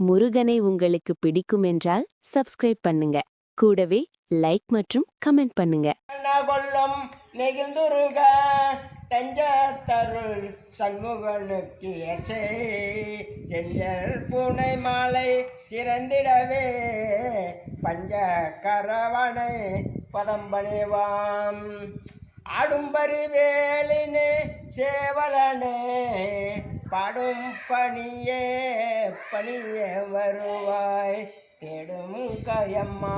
முருகனை உங்களுக்கு பிடிக்கும் என்றால் சப்ஸ்கிரைப் பண்ணுங்க. கூடவே லைக் மற்றும் கமெண்ட் பண்ணுங்க. கொல்லும் நெகிழ்ந்துருக தஞ்சத்தருள் சண்முகனுக்கு செஞ்சல் பூனை மாலை சிறந்திடவே பஞ்ச கரவனை பதம்பணிவாம் ஆடும்பரி வேலினே சேவலனே பாடும் பணியே வருவாய் தேடும் கயம்மா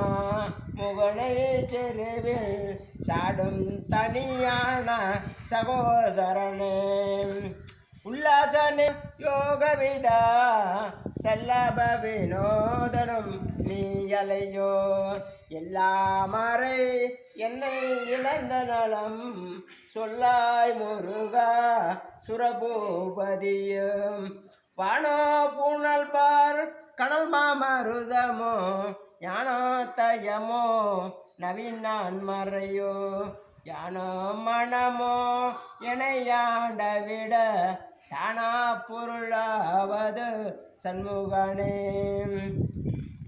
முகனை செருவில் சாடும் தனியான சகோதரனே உல்லாசனே யோகவிதா செல்லப வினோதனும் நீயலையோ எல்லாமறை என்னை இழந்த நலம் சொல்லாய் முருகா சுரபூபதியும் வானோ பூனல் பார் கடல் மாமருதமோ ஞானோ தயமோ நவீனான் மறையோ யானோ மனமோ எனையாண்ட விட தானா பொருளாவது சண்முகனே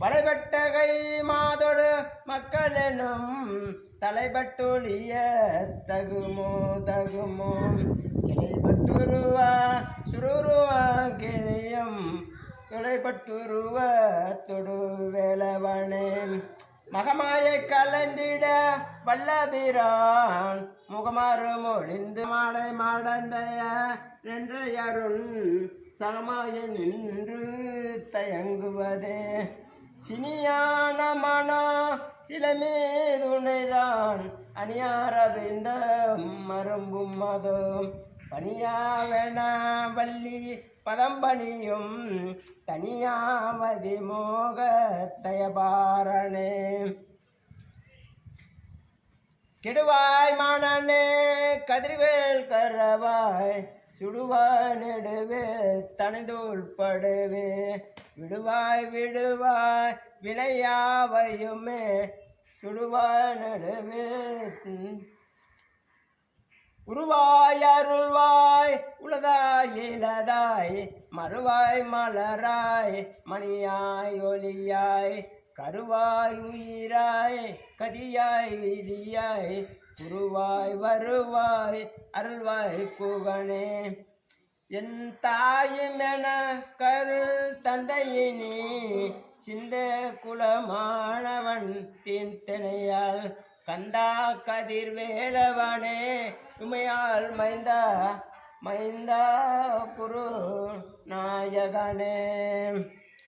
வளைபட்டகை மாதொடு மக்கள் எனும் தலைபட்டொழிய தகுமோ கிளைபட்டுருவா சுருருவா கிளியும் துளைபட்டுருவ தொடு வேலவனே மகமாயை கலந்திட வல்லபிரான் முகமாறு மொழிந்து மாலை மாடந்தைய என்றையருள் சகமாய நின்று தயங்குவதே சினியான மனோ சில மீதுணைதான் அணியாரவிந்த மரும்பும் மதம் பணியாவென வள்ளி பதம்பணியும் தனியாவதி மோக தயபாரணே கெடுவாய் மானே கதிர்வேல் கரவாய் சுடுவாய் நெடுவே தனிதூள் படுவே விடுவாய் வினையாவையுமே சுடுவாய் நடுவே உருவாய் அருள்வாய் உளதாய் இளதாய் மறுவாய் மலராய் மணியாய் ஒளியாய் கருவாய் உயிராய் கதியாய் விதியாய் உருவாய் வருவாய் அருள்வாய் குகனே என் தாயுமென கருள் தந்தையினி சிந்த குலமானவன் திணையால் கந்தா கதிர் வேலவனே உமையால் மைந்தா குரு நாயகனே